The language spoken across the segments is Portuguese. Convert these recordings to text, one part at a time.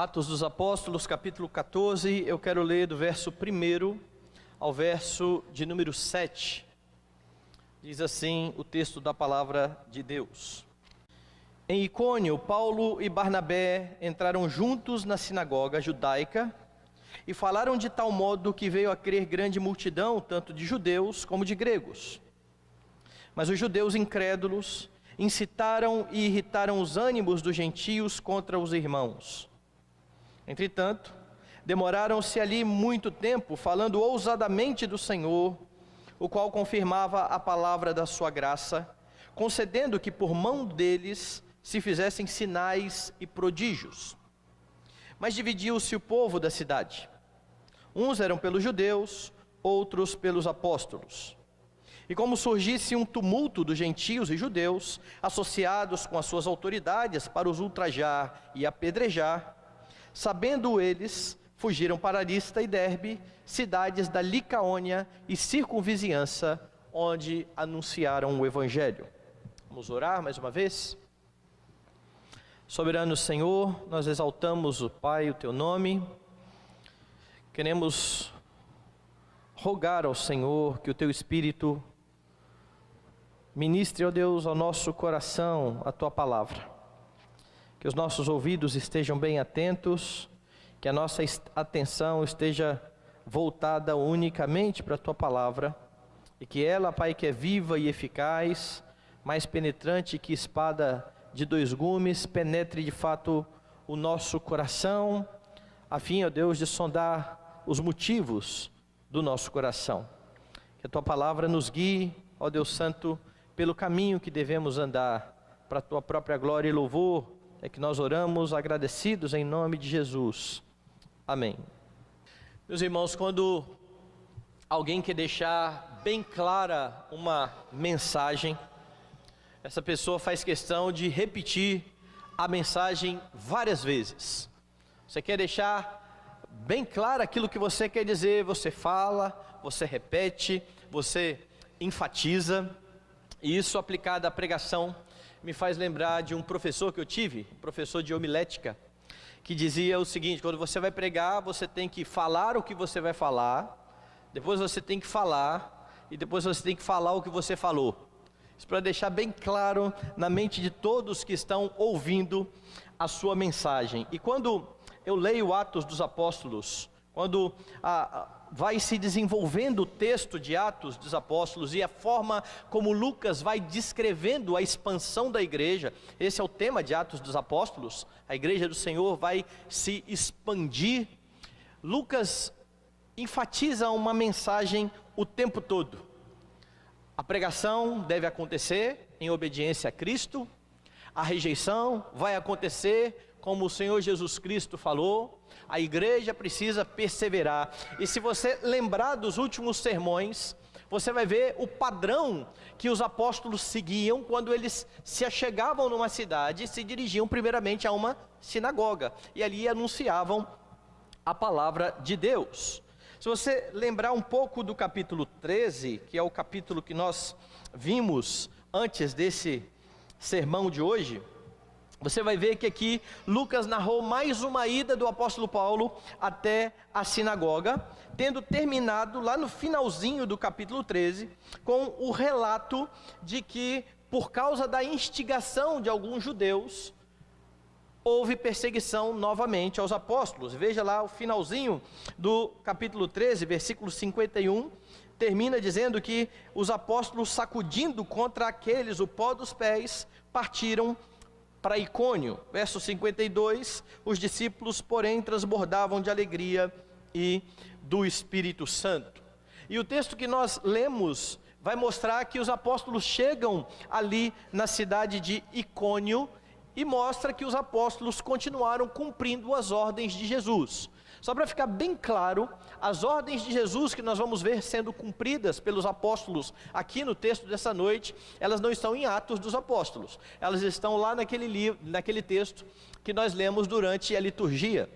Atos dos Apóstolos, capítulo 14, eu quero ler do verso 1 ao verso de número 7. Diz assim o texto da palavra de Deus. Em Icônio, Paulo e Barnabé entraram juntos na sinagoga judaica e falaram de tal modo que veio a crer grande multidão, tanto de judeus como de gregos. Mas os judeus incrédulos incitaram e irritaram os ânimos dos gentios contra os irmãos. Entretanto, demoraram-se ali muito tempo, falando ousadamente do Senhor, o qual confirmava a palavra da sua graça, concedendo que por mão deles se fizessem sinais e prodígios. Mas dividiu-se o povo da cidade. Uns eram pelos judeus, outros pelos apóstolos. E como surgisse um tumulto dos gentios e judeus, associados com as suas autoridades para os ultrajar e apedrejar, sabendo eles, fugiram para Lista e Derbe, cidades da Licaônia e circunvizinhança, onde anunciaram o Evangelho. Vamos orar mais uma vez? Soberano Senhor, nós exaltamos o Pai, o Teu nome. Queremos rogar ao Senhor que o Teu Espírito ministre, ó Deus, ao nosso coração a Tua palavra. Que os nossos ouvidos estejam bem atentos, que a nossa atenção esteja voltada unicamente para a Tua palavra, e que ela, Pai, que é viva e eficaz, mais penetrante que espada de dois gumes, penetre de fato o nosso coração, a fim, ó Deus, de sondar os motivos do nosso coração. Que a Tua palavra nos guie, ó Deus Santo, pelo caminho que devemos andar, para a Tua própria glória e louvor. É que nós oramos agradecidos em nome de Jesus. Amém. Meus irmãos, quando alguém quer deixar bem clara uma mensagem, essa pessoa faz questão de repetir a mensagem várias vezes. Você quer deixar bem claro aquilo que você quer dizer, você fala, você repete, você enfatiza. E isso aplicado à pregação me faz lembrar de um professor que eu tive, professor de homilética, que dizia o seguinte: quando você vai pregar, você tem que falar o que você vai falar, depois você tem que falar, e depois você tem que falar o que você falou. Isso para deixar bem claro na mente de todos que estão ouvindo a sua mensagem. E quando eu leio Atos dos Apóstolos, quando vai se desenvolvendo o texto de Atos dos Apóstolos e a forma como Lucas vai descrevendo a expansão da igreja, esse é o tema de Atos dos Apóstolos, a igreja do Senhor vai se expandir. Lucas enfatiza uma mensagem o tempo todo: a pregação deve acontecer em obediência a Cristo, a rejeição vai acontecer como o Senhor Jesus Cristo falou, a igreja precisa perseverar. E se você lembrar dos últimos sermões, você vai ver o padrão que os apóstolos seguiam quando eles se achegavam numa cidade e se dirigiam primeiramente a uma sinagoga, e ali anunciavam a palavra de Deus. Se você lembrar um pouco do capítulo 13, que é o capítulo que nós vimos antes desse sermão de hoje, você vai ver que aqui Lucas narrou mais uma ida do apóstolo Paulo até a sinagoga, tendo terminado lá no finalzinho do capítulo 13, com o relato de que, por causa da instigação de alguns judeus, houve perseguição novamente aos apóstolos. Veja lá o finalzinho do capítulo 13, versículo 51, termina dizendo que os apóstolos, sacudindo contra aqueles o pó dos pés, partiram para Icônio. Verso 52, os discípulos, porém, transbordavam de alegria e do Espírito Santo. E o texto que nós lemos vai mostrar que os apóstolos chegam ali na cidade de Icônio e mostra que os apóstolos continuaram cumprindo as ordens de Jesus. Só para ficar bem claro, as ordens de Jesus que nós vamos ver sendo cumpridas pelos apóstolos aqui no texto dessa noite, elas não estão em Atos dos Apóstolos, elas estão lá naquele texto que nós lemos durante a liturgia.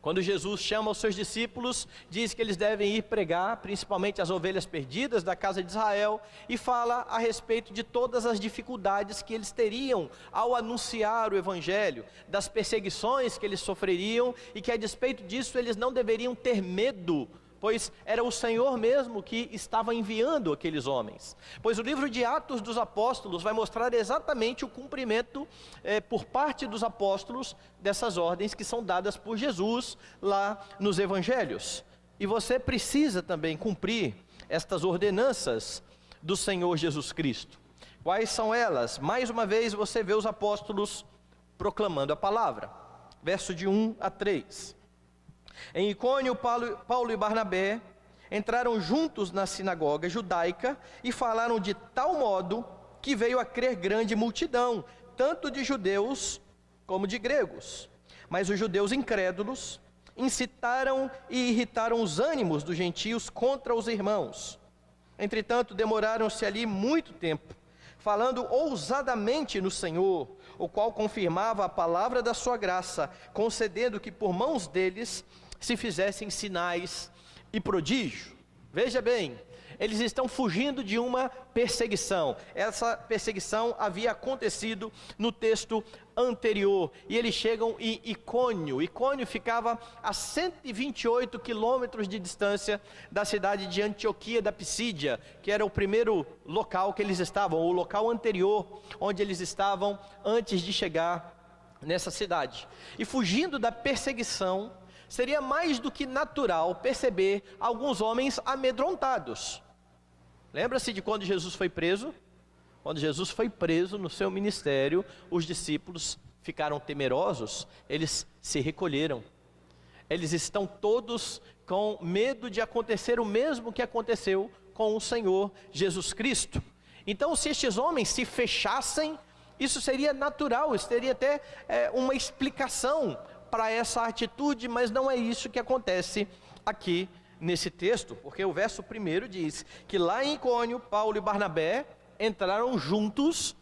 Quando Jesus chama os seus discípulos, diz que eles devem ir pregar, principalmente as ovelhas perdidas da casa de Israel, e fala a respeito de todas as dificuldades que eles teriam ao anunciar o Evangelho, das perseguições que eles sofreriam, e que a despeito disso eles não deveriam ter medo, pois era o Senhor mesmo que estava enviando aqueles homens. Pois o livro de Atos dos Apóstolos vai mostrar exatamente o cumprimento por parte dos apóstolos dessas ordens que são dadas por Jesus lá nos Evangelhos. E você precisa também cumprir estas ordenanças do Senhor Jesus Cristo. Quais são elas? Mais uma vez você vê os apóstolos proclamando a palavra. Verso de 1 a 3. Em Icônio, Paulo e Barnabé entraram juntos na sinagoga judaica e falaram de tal modo que veio a crer grande multidão, tanto de judeus como de gregos. Mas os judeus incrédulos incitaram e irritaram os ânimos dos gentios contra os irmãos. Entretanto, demoraram-se ali muito tempo, falando ousadamente no Senhor, o qual confirmava a palavra da sua graça, concedendo que por mãos deles se fizessem sinais e prodígio. Veja bem, eles estão fugindo de uma perseguição. Essa perseguição havia acontecido no texto anterior, e eles chegam em Icônio. Icônio ficava a 128 quilômetros de distância da cidade de Antioquia da Pisídia, que era o primeiro local que eles estavam, o local anterior onde eles estavam antes de chegar nessa cidade. E fugindo da perseguição, seria mais do que natural perceber alguns homens amedrontados. Lembra-se de quando Jesus foi preso? Quando Jesus foi preso no seu ministério, os discípulos ficaram temerosos, eles se recolheram. Eles estão todos com medo de acontecer o mesmo que aconteceu com o Senhor Jesus Cristo. Então, se estes homens se fechassem, isso seria natural, isso teria até uma explicação para essa atitude, mas não é isso que acontece aqui nesse texto, porque o verso 1 diz que lá em Icônio, Paulo e Barnabé entraram juntos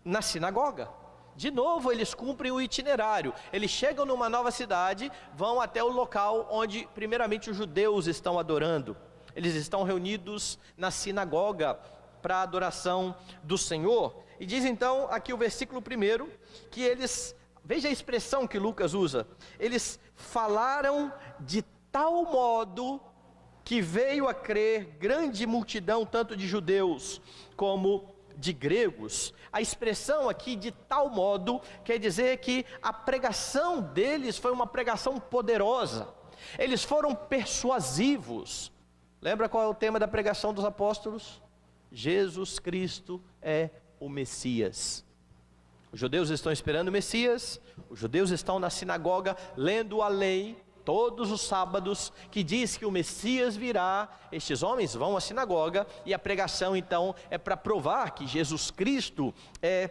na sinagoga. De novo eles cumprem o itinerário, eles chegam numa nova cidade, vão até o local onde primeiramente os judeus estão adorando. Eles estão reunidos na sinagoga para a adoração do Senhor. E diz então aqui o versículo 1 que eles, veja a expressão que Lucas usa, eles falaram de tal modo que veio a crer grande multidão, tanto de judeus como de gregos. A expressão aqui de tal modo quer dizer que a pregação deles foi uma pregação poderosa, eles foram persuasivos. Lembra qual é o tema da pregação dos apóstolos? Jesus Cristo é o Messias. Os judeus estão esperando o Messias, os judeus estão na sinagoga lendo a lei todos os sábados, que diz que o Messias virá. Estes homens vão à sinagoga e a pregação então é para provar que Jesus Cristo é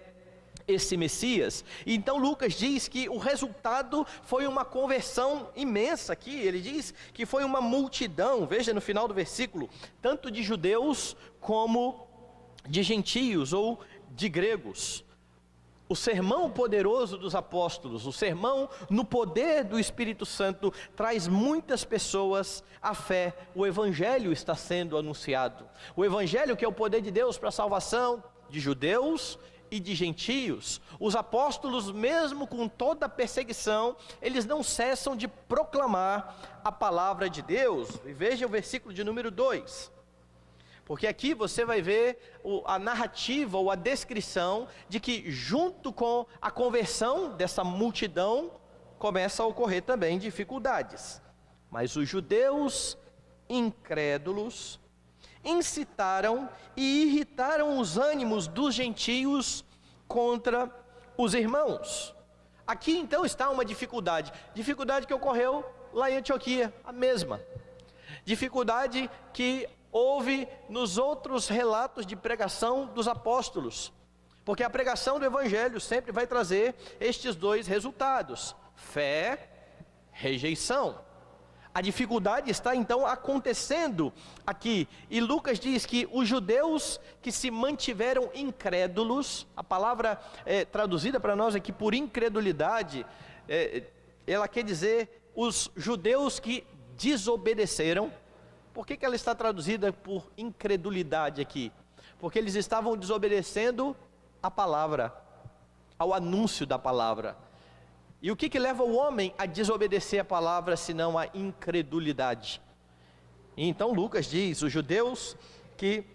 esse Messias. Então Lucas diz que o resultado foi uma conversão imensa aqui. Ele diz que foi uma multidão, veja no final do versículo, tanto de judeus como de gentios ou de gregos. O sermão poderoso dos apóstolos, o sermão no poder do Espírito Santo, traz muitas pessoas à fé. O Evangelho está sendo anunciado. O Evangelho, que é o poder de Deus para a salvação de judeus e de gentios. Os apóstolos, mesmo com toda a perseguição, eles não cessam de proclamar a palavra de Deus. E veja o versículo de número 2. Porque aqui você vai ver a narrativa ou a descrição de que junto com a conversão dessa multidão, começa a ocorrer também dificuldades. Mas os judeus incrédulos incitaram e irritaram os ânimos dos gentios contra os irmãos. Aqui então está uma dificuldade que ocorreu lá em Antioquia, a mesma. Dificuldade que houve nos outros relatos de pregação dos apóstolos, porque a pregação do Evangelho sempre vai trazer estes dois resultados: fé, rejeição. A dificuldade está então acontecendo aqui, e Lucas diz que os judeus que se mantiveram incrédulos, a palavra traduzida para nós aqui por incredulidade, ela quer dizer os judeus que desobedeceram. Por que ela está traduzida por incredulidade aqui? Porque eles estavam desobedecendo a palavra, ao anúncio da palavra. E o que leva o homem a desobedecer a palavra, senão a incredulidade? E então Lucas diz, os judeus que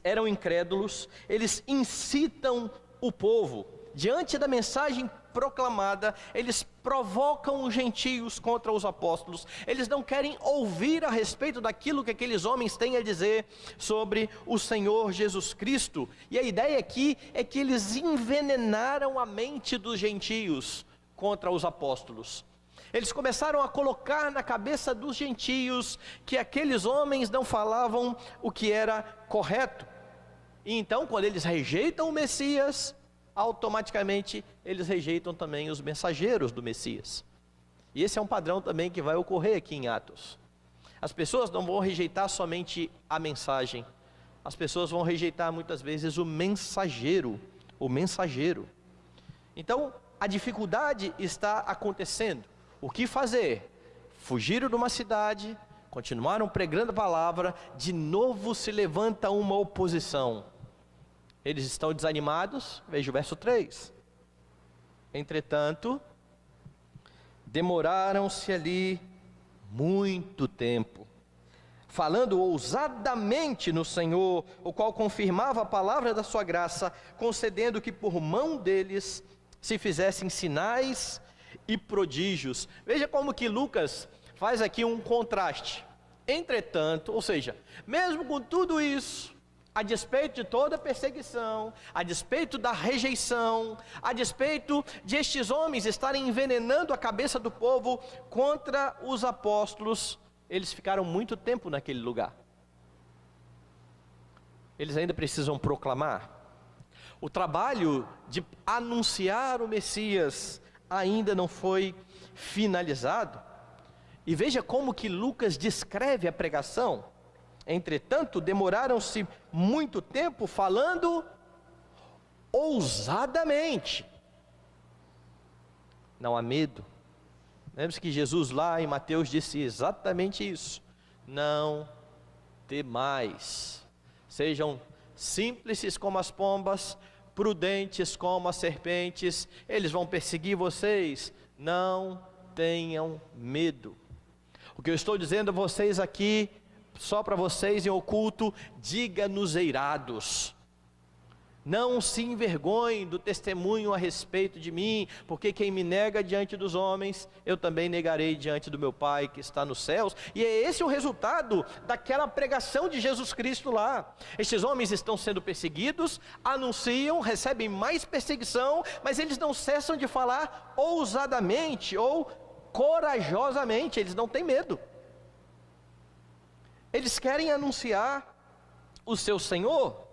eram incrédulos, eles incitam o povo, diante da mensagem proclamada, eles provocam os gentios contra os apóstolos. Eles não querem ouvir a respeito daquilo que aqueles homens têm a dizer sobre o Senhor Jesus Cristo. E a ideia aqui é que eles envenenaram a mente dos gentios contra os apóstolos. Eles começaram a colocar na cabeça dos gentios que aqueles homens não falavam o que era correto. E então, quando eles rejeitam o Messias, automaticamente eles rejeitam também os mensageiros do Messias. E esse é um padrão também que vai ocorrer aqui em Atos. As pessoas não vão rejeitar somente a mensagem, as pessoas vão rejeitar muitas vezes o mensageiro. Então, a dificuldade está acontecendo. O que fazer? Fugiram de uma cidade, continuaram pregando a palavra, de novo se levanta uma oposição. Eles estão desanimados, veja o verso 3. Entretanto, demoraram-se ali muito tempo, falando ousadamente no Senhor, o qual confirmava a palavra da sua graça, concedendo que por mão deles se fizessem sinais e prodígios. Veja como que Lucas faz aqui um contraste. Entretanto, ou seja, mesmo com tudo isso, a despeito de toda a perseguição, a despeito da rejeição, a despeito de estes homens estarem envenenando a cabeça do povo contra os apóstolos, eles ficaram muito tempo naquele lugar. Eles ainda precisam proclamar. O trabalho de anunciar o Messias ainda não foi finalizado. E veja como que Lucas descreve a pregação. Entretanto, demoraram-se muito tempo falando ousadamente. Não há medo. Lembre-se que Jesus lá em Mateus disse exatamente isso. Não temais. Sejam simples como as pombas, prudentes como as serpentes. Eles vão perseguir vocês. Não tenham medo. O que eu estou dizendo a vocês aqui, só para vocês em oculto, diga nos eirados. Não se envergonhem do testemunho a respeito de mim, porque quem me nega diante dos homens, eu também negarei diante do meu Pai que está nos céus. E é esse o resultado daquela pregação de Jesus Cristo lá. Estes homens estão sendo perseguidos, anunciam, recebem mais perseguição, mas eles não cessam de falar ousadamente ou corajosamente, eles não têm medo. Eles querem anunciar o seu Senhor,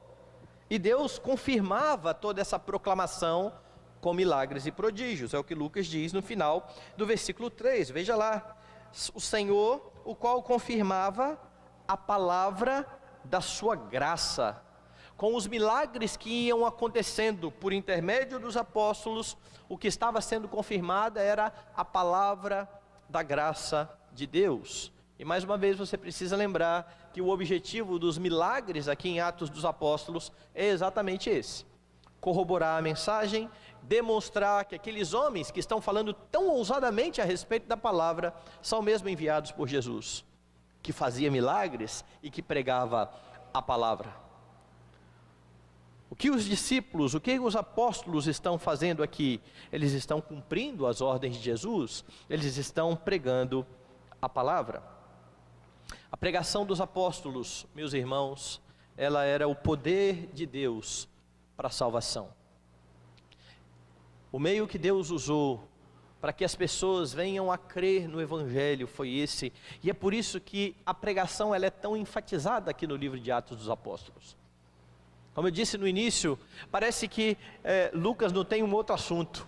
e Deus confirmava toda essa proclamação com milagres e prodígios. É o que Lucas diz no final do versículo 3, veja lá, o Senhor, o qual confirmava a palavra da sua graça, com os milagres que iam acontecendo por intermédio dos apóstolos. O que estava sendo confirmada era a palavra da graça de Deus. E mais uma vez você precisa lembrar que o objetivo dos milagres aqui em Atos dos Apóstolos é exatamente esse: corroborar a mensagem, demonstrar que aqueles homens que estão falando tão ousadamente a respeito da palavra são mesmo enviados por Jesus, que fazia milagres e que pregava a palavra. O que os discípulos, o que os apóstolos estão fazendo aqui? Eles estão cumprindo as ordens de Jesus, eles estão pregando a palavra. A pregação dos apóstolos, meus irmãos, ela era o poder de Deus para a salvação. O meio que Deus usou para que as pessoas venham a crer no Evangelho foi esse. E é por isso que a pregação ela é tão enfatizada aqui no livro de Atos dos Apóstolos. Como eu disse no início, parece que Lucas não tem um outro assunto.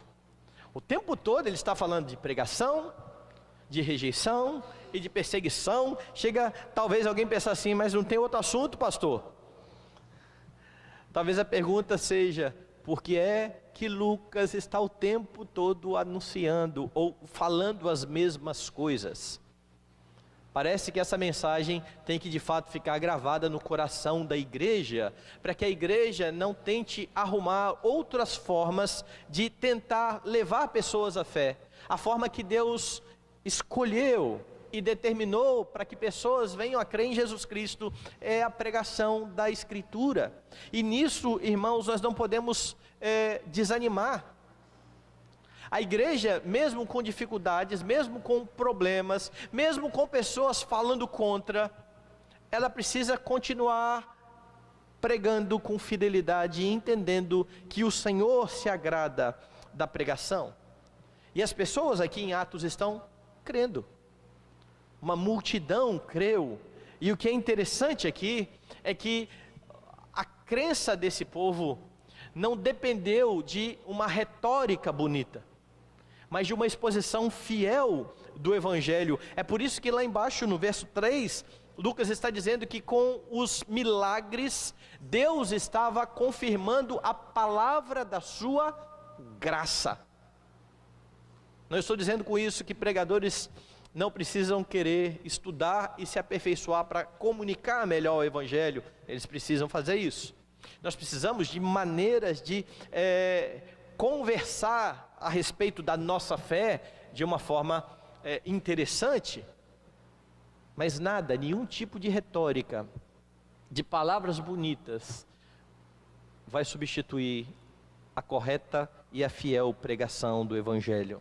O tempo todo ele está falando de pregação, de rejeição e de perseguição. Chega talvez alguém pensar assim, mas não tem outro assunto, pastor? Talvez a pergunta seja, porque é que Lucas está o tempo todo anunciando ou falando as mesmas coisas. Parece que essa mensagem tem que de fato ficar gravada no coração da igreja, para que a igreja não tente arrumar outras formas de tentar levar pessoas à fé. A forma que Deus escolheu e determinou para que pessoas venham a crer em Jesus Cristo é a pregação da Escritura. E nisso, irmãos, nós não podemos desanimar. A igreja, mesmo com dificuldades, mesmo com problemas, mesmo com pessoas falando contra, ela precisa continuar pregando com fidelidade e entendendo que o Senhor se agrada da pregação. E as pessoas aqui em Atos estão crendo. Uma multidão creu. E o que é interessante aqui é que a crença desse povo não dependeu de uma retórica bonita, mas de uma exposição fiel do Evangelho. É por isso que lá embaixo no verso 3, Lucas está dizendo que com os milagres, Deus estava confirmando a palavra da sua graça. Não estou dizendo com isso que pregadores não precisam querer estudar e se aperfeiçoar para comunicar melhor o Evangelho. Eles precisam fazer isso. Nós precisamos de maneiras de conversar a respeito da nossa fé de uma forma interessante, mas nada, nenhum tipo de retórica, de palavras bonitas, vai substituir a correta e a fiel pregação do Evangelho.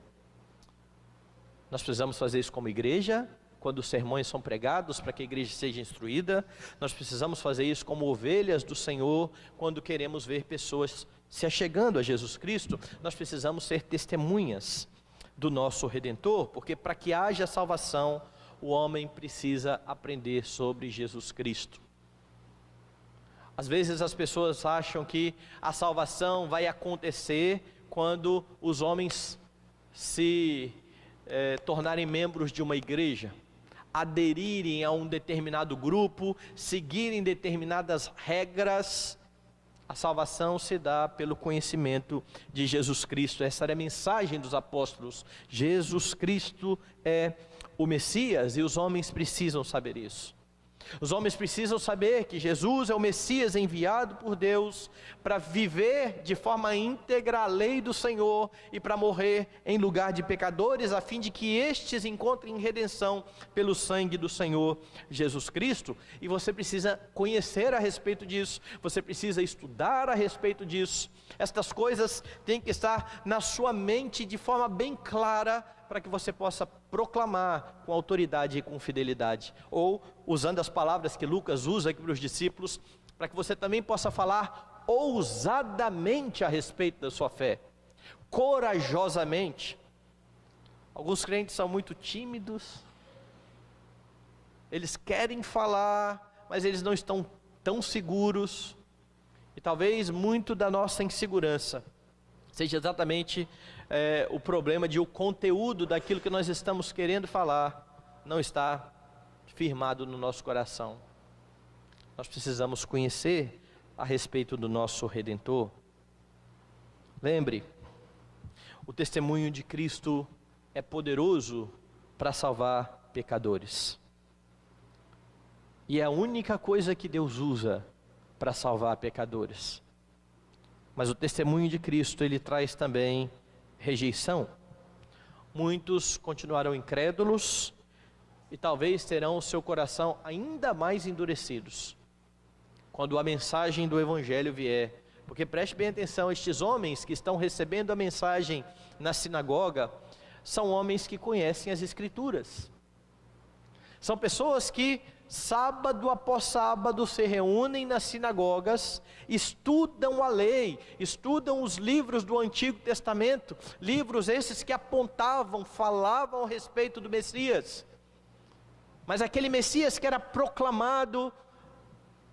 Nós precisamos fazer isso como igreja, quando os sermões são pregados, para que a igreja seja instruída. Nós precisamos fazer isso como ovelhas do Senhor, quando queremos ver pessoas se achegando a Jesus Cristo. Nós precisamos ser testemunhas do nosso Redentor, porque para que haja salvação, o homem precisa aprender sobre Jesus Cristo. Às vezes as pessoas acham que a salvação vai acontecer quando os homens se tornarem membros de uma igreja, aderirem a um determinado grupo, seguirem determinadas regras. A salvação se dá pelo conhecimento de Jesus Cristo. Essa era a mensagem dos apóstolos. Jesus Cristo é o Messias e os homens precisam saber isso. Os homens precisam saber que Jesus é o Messias enviado por Deus para viver de forma íntegra a lei do Senhor e para morrer em lugar de pecadores, a fim de que estes encontrem redenção pelo sangue do Senhor Jesus Cristo. E você precisa conhecer a respeito disso, você precisa estudar a respeito disso. Estas coisas têm que estar na sua mente de forma bem clara, para que você possa proclamar com autoridade e com fidelidade. Ou, usando as palavras que Lucas usa aqui para os discípulos, para que você também possa falar ousadamente a respeito da sua fé, corajosamente. Alguns crentes são muito tímidos, eles querem falar, mas eles não estão tão seguros, e talvez muito da nossa insegurança seja exatamente o problema de o conteúdo daquilo que nós estamos querendo falar não está firmado no nosso coração. Nós precisamos conhecer a respeito do nosso Redentor. Lembre, o testemunho de Cristo é poderoso para salvar pecadores. E é a única coisa que Deus usa para salvar pecadores. Mas o testemunho de Cristo, ele traz também rejeição. Muitos continuarão incrédulos e talvez terão o seu coração ainda mais endurecidos quando a mensagem do Evangelho vier. Porque preste bem atenção, estes homens que estão recebendo a mensagem na sinagoga são homens que conhecem as Escrituras. São pessoas que sábado após sábado se reúnem nas sinagogas, estudam a lei, estudam os livros do Antigo Testamento, livros esses que apontavam, falavam a respeito do Messias. Mas aquele Messias que era proclamado,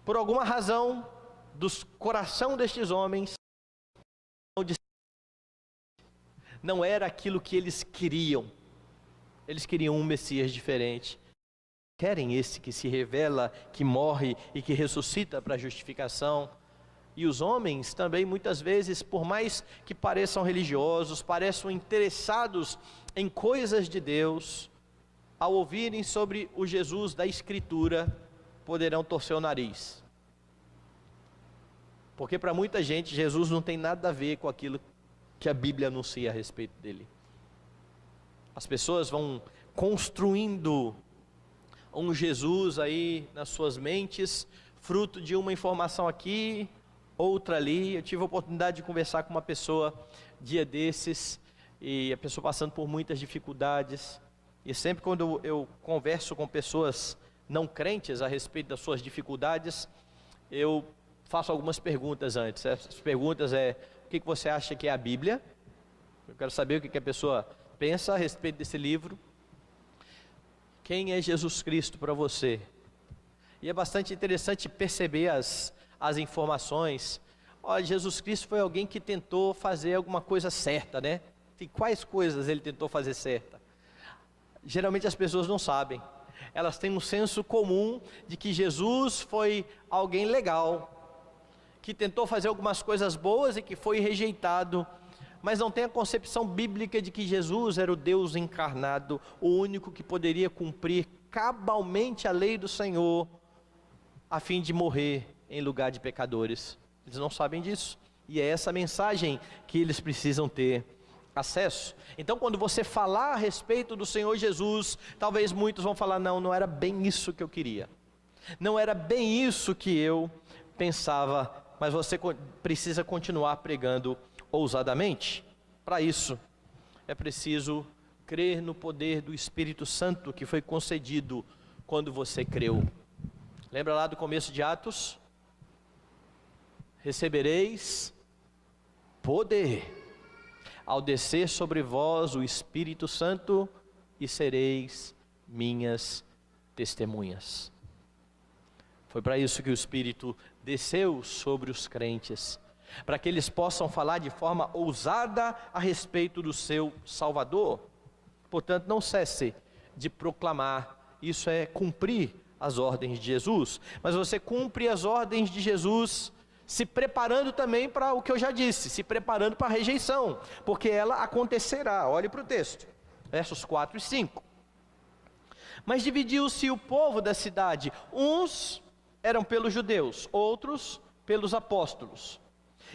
por alguma razão, do coração destes homens, não era aquilo que eles queriam. Eles queriam um Messias diferente. Querem esse que se revela, que morre e que ressuscita para a justificação. E os homens também, muitas vezes, por mais que pareçam religiosos, pareçam interessados em coisas de Deus, ao ouvirem sobre o Jesus da Escritura, poderão torcer o nariz. Porque para muita gente, Jesus não tem nada a ver com aquilo que a Bíblia anuncia a respeito dele. As pessoas vão construindo um Jesus aí nas suas mentes, fruto de uma informação aqui, outra ali. Eu tive a oportunidade de conversar com uma pessoa dia desses, e a pessoa passando por muitas dificuldades, e sempre quando eu converso com pessoas não crentes a respeito das suas dificuldades, eu faço algumas perguntas antes. Essas perguntas o que você acha que é a Bíblia? Eu quero saber o que a pessoa pensa a respeito desse livro. Quem é Jesus Cristo para você? E é bastante interessante perceber as informações. Olha, Jesus Cristo foi alguém que tentou fazer alguma coisa certa, né? E quais coisas ele tentou fazer certa? Geralmente as pessoas não sabem. Elas têm um senso comum de que Jesus foi alguém legal, que tentou fazer algumas coisas boas e que foi rejeitado, mas não tem a concepção bíblica de que Jesus era o Deus encarnado, o único que poderia cumprir cabalmente a lei do Senhor, a fim de morrer em lugar de pecadores. Eles não sabem disso, e é essa mensagem que eles precisam ter acesso. Então, quando você falar a respeito do Senhor Jesus, talvez muitos vão falar: não era bem isso que eu queria, não era bem isso que eu pensava. Mas você precisa continuar pregando ousadamente. Para isso, é preciso crer no poder do Espírito Santo que foi concedido quando você creu. Lembra lá do começo de Atos? Recebereis poder ao descer sobre vós o Espírito Santo, e sereis minhas testemunhas. Foi para isso que o Espírito desceu sobre os crentes, para que eles possam falar de forma ousada a respeito do seu Salvador. Portanto, não cesse de proclamar. Isso é cumprir as ordens de Jesus. Mas você cumpre as ordens de Jesus se preparando também para o que eu já disse, se preparando para a rejeição, porque ela acontecerá. Olhe para o texto, versos 4 e 5. Mas dividiu-se o povo da cidade, uns eram pelos judeus, outros pelos apóstolos.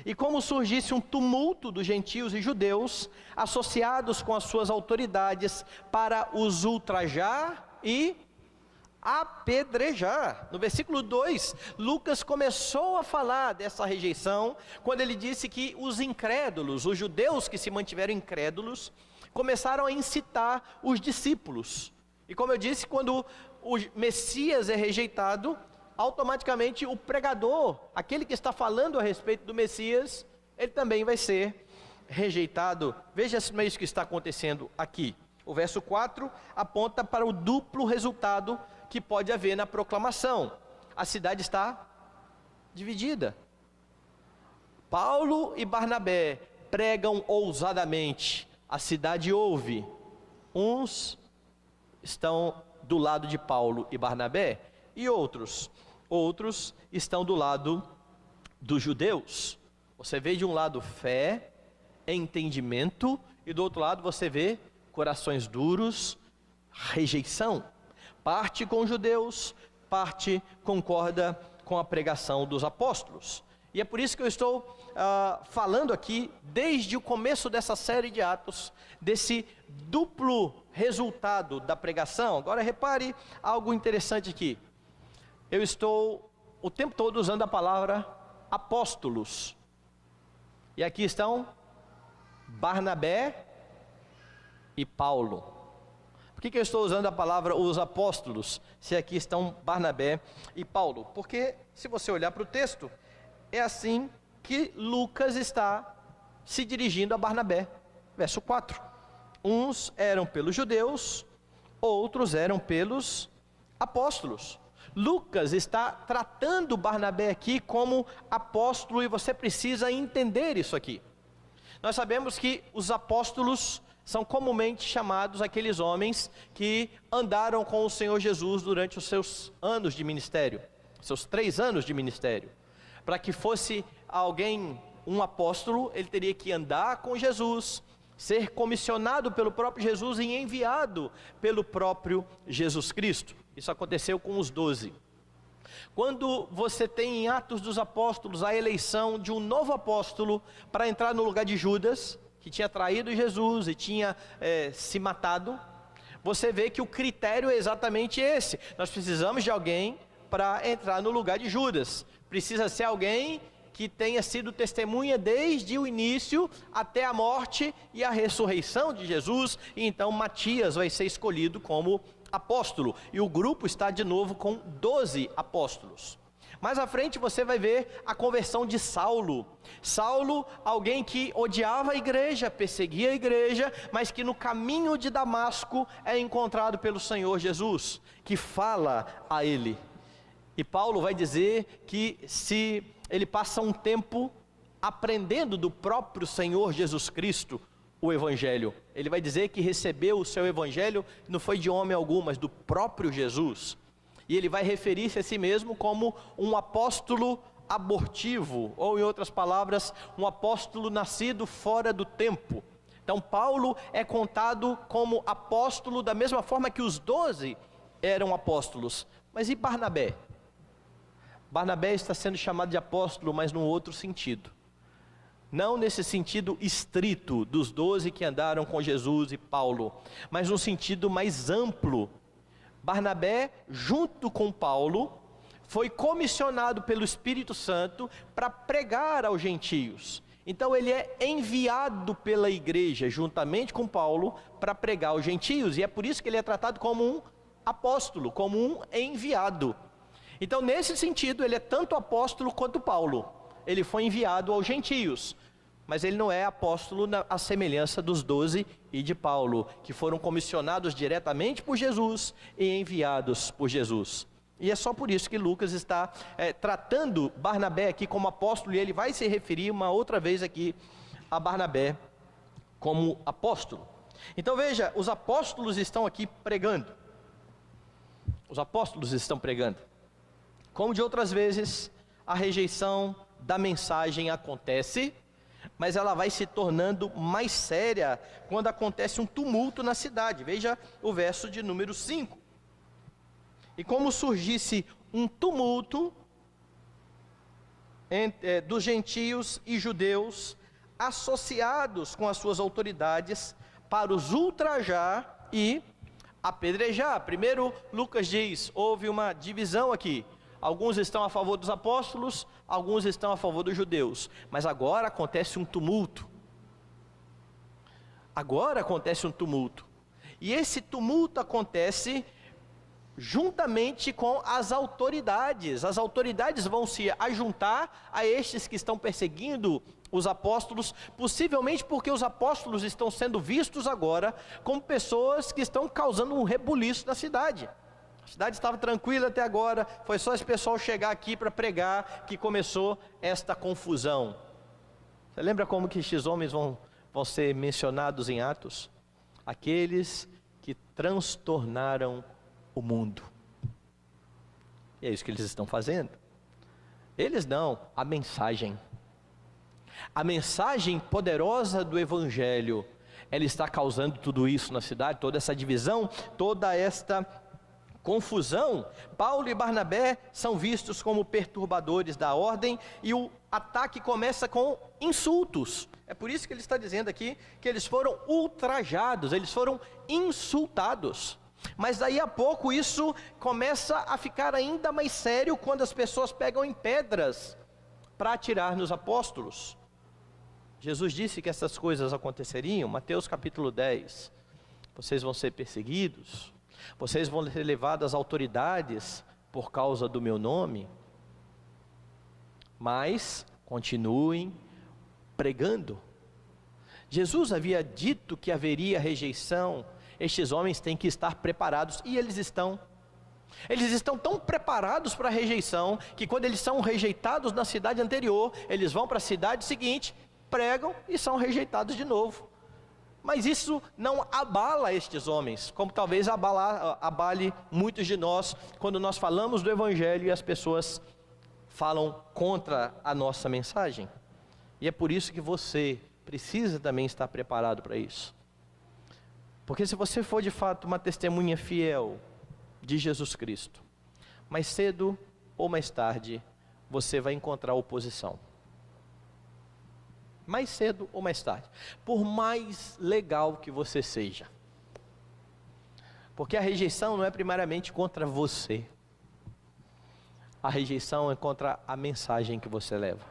E como surgisse um tumulto dos gentios e judeus, associados com as suas autoridades, para os ultrajar e apedrejar. No versículo 2, Lucas começou a falar dessa rejeição, quando ele disse que os incrédulos, os judeus que se mantiveram incrédulos, começaram a incitar os discípulos. E como eu disse, quando o Messias é rejeitado, automaticamente o pregador, aquele que está falando a respeito do Messias, ele também vai ser rejeitado. Veja se não é isso que está acontecendo aqui. O verso 4 aponta para o duplo resultado que pode haver na proclamação. A cidade está dividida. Paulo e Barnabé pregam ousadamente, a cidade ouve. Uns estão do lado de Paulo e Barnabé, e outros estão do lado dos judeus. Você vê de um lado fé, entendimento, e do outro lado você vê corações duros, rejeição. Parte com os judeus, parte concorda com a pregação dos apóstolos. E é por isso que eu estou falando aqui, desde o começo dessa série de Atos, desse duplo resultado da pregação. Agora repare algo interessante aqui. Eu estou o tempo todo usando a palavra apóstolos. E aqui estão Barnabé e Paulo. Por que eu estou usando a palavra os apóstolos, se aqui estão Barnabé e Paulo? Porque se você olhar para o texto, é assim que Lucas está se dirigindo a Barnabé. Verso 4. Uns eram pelos judeus, outros eram pelos apóstolos. Lucas está tratando Barnabé aqui como apóstolo, e você precisa entender isso aqui. Nós sabemos que os apóstolos são comumente chamados aqueles homens que andaram com o Senhor Jesus durante os seus anos de ministério, seus 3 anos de ministério. Para que fosse alguém, um apóstolo, ele teria que andar com Jesus, ser comissionado pelo próprio Jesus e enviado pelo próprio Jesus Cristo. Isso aconteceu com os 12. Quando você tem em Atos dos Apóstolos a eleição de um novo apóstolo para entrar no lugar de Judas, que tinha traído Jesus e tinha se matado, você vê que o critério é exatamente esse. Nós precisamos de alguém para entrar no lugar de Judas. Precisa ser alguém que tenha sido testemunha desde o início até a morte e a ressurreição de Jesus. E então Matias vai ser escolhido como apóstolo. E o grupo está de novo com 12 apóstolos. Mais à frente você vai ver a conversão de Saulo. Saulo, alguém que odiava a igreja, perseguia a igreja, mas que no caminho de Damasco é encontrado pelo Senhor Jesus, que fala a ele. E Paulo vai dizer que se ele passa um tempo aprendendo do próprio Senhor Jesus Cristo o Evangelho, ele vai dizer que recebeu o seu Evangelho, não foi de homem algum, mas do próprio Jesus. E ele vai referir-se a si mesmo como um apóstolo abortivo, ou em outras palavras, um apóstolo nascido fora do tempo. Então Paulo é contado como apóstolo da mesma forma que os 12 eram apóstolos. Mas e Barnabé? Barnabé está sendo chamado de apóstolo, mas num outro sentido. Não nesse sentido estrito dos 12 que andaram com Jesus e Paulo, mas num sentido mais amplo. Barnabé, junto com Paulo, foi comissionado pelo Espírito Santo para pregar aos gentios. Então ele é enviado pela igreja, juntamente com Paulo, para pregar aos gentios. E é por isso que ele é tratado como um apóstolo, como um enviado. Então nesse sentido ele é tanto apóstolo quanto Paulo. Ele foi enviado aos gentios, mas ele não é apóstolo à semelhança dos 12 e de Paulo, que foram comissionados diretamente por Jesus e enviados por Jesus. E é só por isso que Lucas está tratando Barnabé aqui como apóstolo, e ele vai se referir uma outra vez aqui a Barnabé como apóstolo. Então veja, os apóstolos estão aqui pregando. Os apóstolos estão pregando. Como de outras vezes, a rejeição da mensagem acontece, mas ela vai se tornando mais séria quando acontece um tumulto na cidade. Veja o verso de número 5. E como surgisse um tumulto dos gentios e judeus, associados com as suas autoridades, para os ultrajar e apedrejar. Primeiro, Lucas diz, houve uma divisão aqui. Alguns estão a favor dos apóstolos, alguns estão a favor dos judeus. Mas agora acontece um tumulto. Agora acontece um tumulto. E esse tumulto acontece juntamente com as autoridades. As autoridades vão se ajuntar a estes que estão perseguindo os apóstolos, possivelmente porque os apóstolos estão sendo vistos agora como pessoas que estão causando um rebuliço na cidade. A cidade estava tranquila até agora, foi só esse pessoal chegar aqui para pregar que começou esta confusão. Você lembra como que estes homens vão ser mencionados em Atos? Aqueles que transtornaram o mundo. E é isso que eles estão fazendo. Eles não, a mensagem. A mensagem poderosa do Evangelho, ela está causando tudo isso na cidade, toda essa divisão, toda esta confusão. Paulo e Barnabé são vistos como perturbadores da ordem e o ataque começa com insultos. É por isso que ele está dizendo aqui que eles foram ultrajados, eles foram insultados. Mas daí a pouco isso começa a ficar ainda mais sério quando as pessoas pegam em pedras para atirar nos apóstolos. Jesus disse que essas coisas aconteceriam, Mateus capítulo 10. Vocês vão ser perseguidos, vocês vão ser levados às autoridades por causa do meu nome, mas continuem pregando. Jesus havia dito que haveria rejeição, estes homens têm que estar preparados, e eles estão. Eles estão tão preparados para a rejeição, que quando eles são rejeitados na cidade anterior, eles vão para a cidade seguinte, pregam e são rejeitados de novo. Mas isso não abala estes homens, como talvez abale muitos de nós, quando nós falamos do Evangelho e as pessoas falam contra a nossa mensagem. E é por isso que você precisa também estar preparado para isso. Porque se você for de fato uma testemunha fiel de Jesus Cristo, mais cedo ou mais tarde, você vai encontrar oposição. Mais cedo ou mais tarde. Por mais legal que você seja. Porque a rejeição não é primariamente contra você. A rejeição é contra a mensagem que você leva.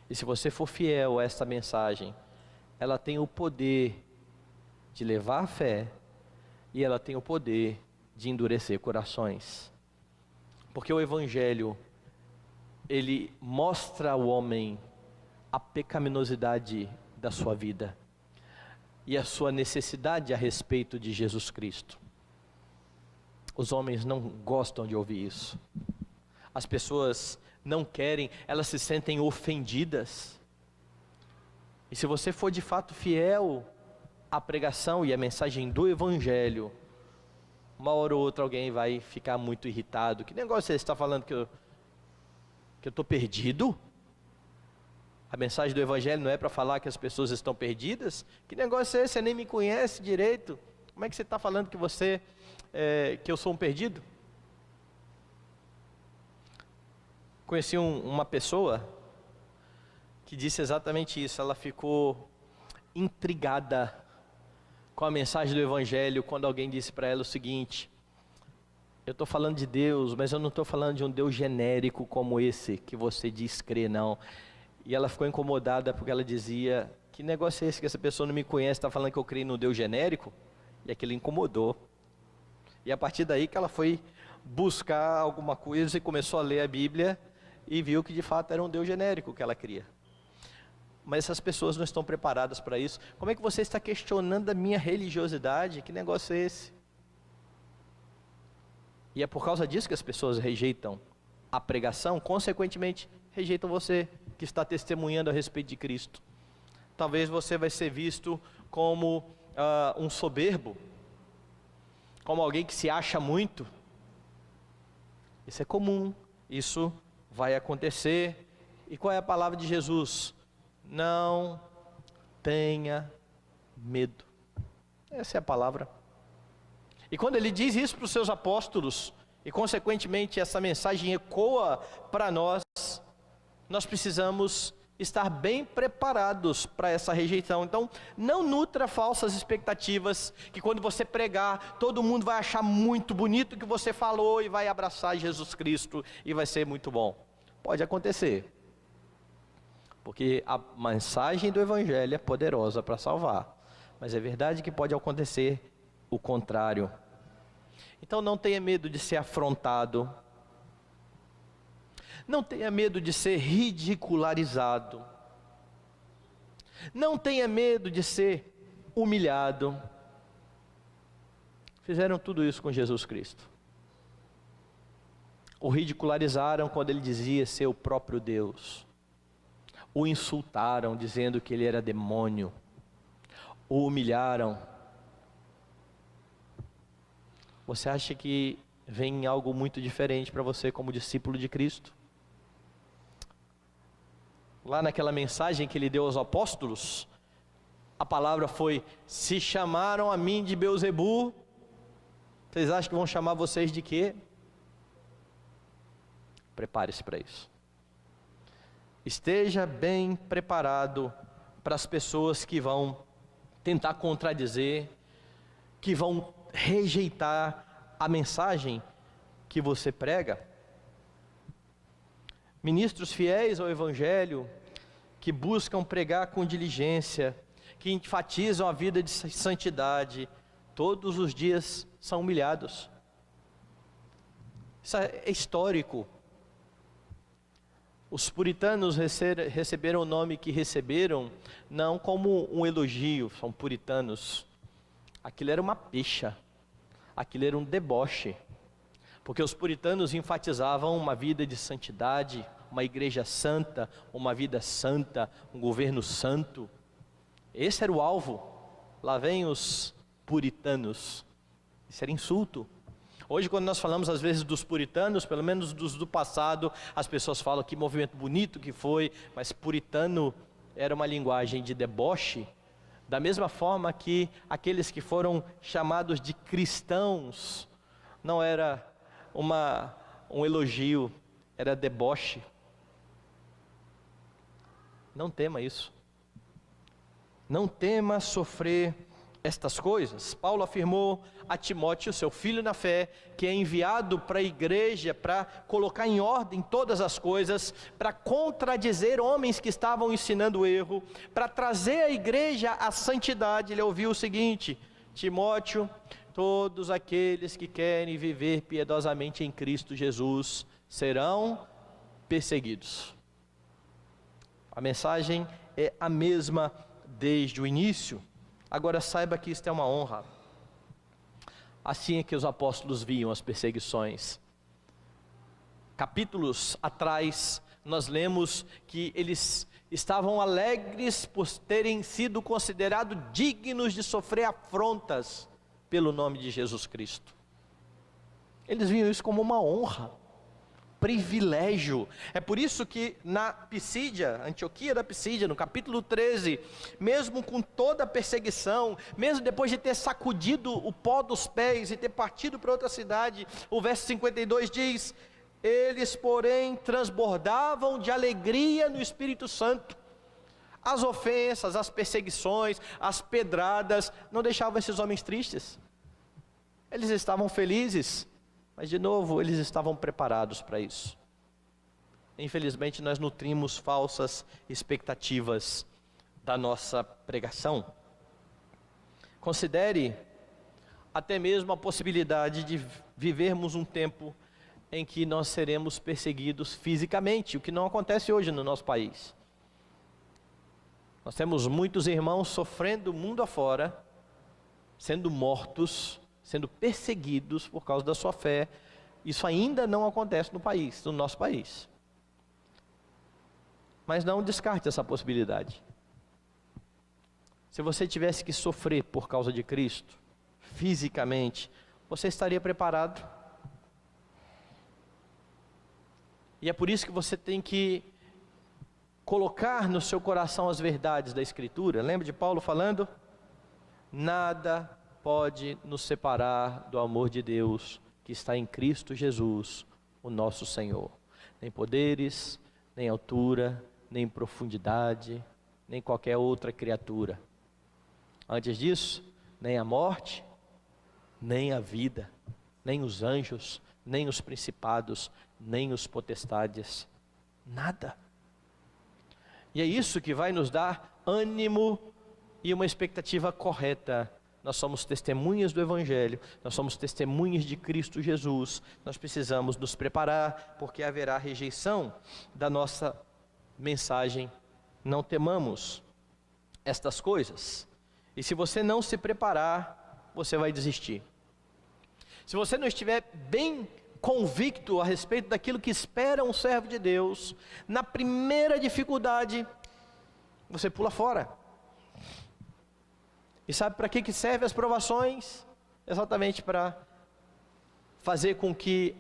E se você for fiel a essa mensagem, ela tem o poder de levar a fé e ela tem o poder de endurecer corações. Porque o Evangelho, ele mostra ao homem a pecaminosidade da sua vida e a sua necessidade a respeito de Jesus Cristo. Os homens não gostam de ouvir isso. As pessoas não querem, elas se sentem ofendidas. E se você for de fato fiel à pregação e à mensagem do Evangelho, uma hora ou outra alguém vai ficar muito irritado. Que negócio é esse? Você está falando que eu estou perdido? A mensagem do Evangelho não é para falar que as pessoas estão perdidas? Que negócio é esse? Você nem me conhece direito. Como é que você está falando que que eu sou um perdido? Conheci uma pessoa que disse exatamente isso. Ela ficou intrigada com a mensagem do Evangelho quando alguém disse para ela o seguinte: eu estou falando de Deus, mas eu não estou falando de um Deus genérico como esse que você diz crer, não. E ela ficou incomodada porque ela dizia: que negócio é esse que essa pessoa não me conhece, está falando que eu creio no Deus genérico? E aquilo incomodou. E a partir daí que ela foi buscar alguma coisa e começou a ler a Bíblia e viu que de fato era um Deus genérico que ela cria. Mas essas pessoas não estão preparadas para isso. Como é que você está questionando a minha religiosidade? Que negócio é esse? E é por causa disso que as pessoas rejeitam a pregação, consequentemente rejeitam você que está testemunhando a respeito de Cristo. Talvez você vai ser visto como um soberbo, como alguém que se acha muito. Isso é comum, isso vai acontecer. E qual é a palavra de Jesus? Não tenha medo. Essa é a palavra. E quando ele diz isso para os seus apóstolos, e consequentemente essa mensagem ecoa para nós, nós precisamos estar bem preparados para essa rejeição. Então, não nutra falsas expectativas, que quando você pregar, todo mundo vai achar muito bonito o que você falou e vai abraçar Jesus Cristo e vai ser muito bom. Pode acontecer, porque a mensagem do Evangelho é poderosa para salvar, mas é verdade que pode acontecer o contrário. Então não tenha medo de ser afrontado, não tenha medo de ser ridicularizado, não tenha medo de ser humilhado. Fizeram tudo isso com Jesus Cristo. O ridicularizaram quando ele dizia ser o próprio Deus. O insultaram dizendo que ele era demônio. O humilharam. Você acha que vem algo muito diferente para você como discípulo de Cristo? Lá naquela mensagem que ele deu aos apóstolos, a palavra foi: se chamaram a mim de Beelzebu, vocês acham que vão chamar vocês de quê? Prepare-se para isso. Esteja bem preparado para as pessoas que vão tentar contradizer, que vão rejeitar a mensagem que você prega. Ministros fiéis ao Evangelho, que buscam pregar com diligência, que enfatizam a vida de santidade, todos os dias são humilhados. Isso é histórico. Os puritanos receberam o nome que receberam, não como um elogio, são puritanos. Aquilo era uma pecha, aquilo era um deboche, porque os puritanos enfatizavam uma vida de santidade, uma igreja santa, uma vida santa, um governo santo. Esse era o alvo. Lá vem os puritanos. Isso era insulto. Hoje, quando nós falamos às vezes dos puritanos, pelo menos dos do passado, as pessoas falam que movimento bonito que foi, mas puritano era uma linguagem de deboche, da mesma forma que aqueles que foram chamados de cristãos, não era um elogio, era deboche. Não tema isso. Não tema sofrer estas coisas. Paulo afirmou a Timóteo, seu filho na fé, que é enviado para a igreja para colocar em ordem todas as coisas, para contradizer homens que estavam ensinando o erro, para trazer a igreja à santidade. Ele ouviu o seguinte: Timóteo, todos aqueles que querem viver piedosamente em Cristo Jesus serão perseguidos. A mensagem é a mesma desde o início. Agora saiba que isto é uma honra. Assim é que os apóstolos viam as perseguições. Capítulos atrás, nós lemos que eles estavam alegres por terem sido considerados dignos de sofrer afrontas pelo nome de Jesus Cristo. Eles viam isso como uma honra, privilégio. É por isso que na Pisídia, Antioquia da Pisídia, no capítulo 13, mesmo com toda a perseguição, mesmo depois de ter sacudido o pó dos pés e ter partido para outra cidade, o verso 52 diz: eles, porém, transbordavam de alegria no Espírito Santo. As ofensas, as perseguições, as pedradas não deixavam esses homens tristes. Eles estavam felizes. Mas de novo, eles estavam preparados para isso. Infelizmente, nós nutrimos falsas expectativas da nossa pregação. Considere até mesmo a possibilidade de vivermos um tempo em que nós seremos perseguidos fisicamente, o que não acontece hoje no nosso país. Nós temos muitos irmãos sofrendo mundo afora, sendo mortos, sendo perseguidos por causa da sua fé. Isso ainda não acontece no nosso país. Mas não descarte essa possibilidade. Se você tivesse que sofrer por causa de Cristo, fisicamente, você estaria preparado? E é por isso que você tem que colocar no seu coração as verdades da Escritura. Lembra de Paulo falando? Nada pode nos separar do amor de Deus que está em Cristo Jesus, o nosso Senhor. Nem poderes, nem altura, nem profundidade, nem qualquer outra criatura. Antes disso, nem a morte, nem a vida, nem os anjos, nem os principados, nem os potestades, nada. E é isso que vai nos dar ânimo e uma expectativa correta. Nós somos testemunhas do Evangelho, nós somos testemunhas de Cristo Jesus. Nós precisamos nos preparar, porque haverá rejeição da nossa mensagem. Não temamos estas coisas. E se você não se preparar, você vai desistir. Se você não estiver bem convicto a respeito daquilo que espera um servo de Deus, na primeira dificuldade, você pula fora. E sabe para que servem as provações? Exatamente para fazer com que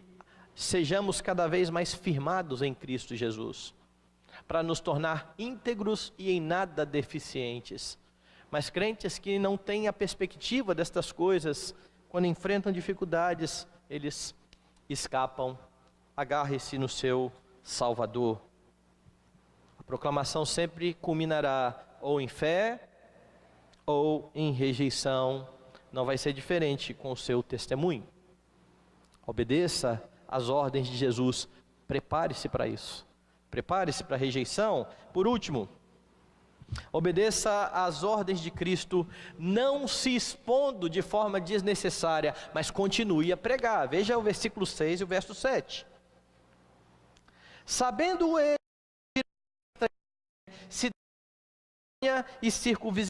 sejamos cada vez mais firmados em Cristo Jesus, para nos tornar íntegros e em nada deficientes. Mas crentes que não têm a perspectiva destas coisas, quando enfrentam dificuldades, eles escapam. Agarre-se no seu Salvador. A proclamação sempre culminará ou em fé ou em rejeição. Não vai ser diferente com o seu testemunho. Obedeça às ordens de Jesus. Prepare-se para isso. Prepare-se para a rejeição. Por último, obedeça às ordens de Cristo, não se expondo de forma desnecessária, mas continue a pregar. Veja o versículo 6 e o verso 7. Sabendo ele se e circunvizinha,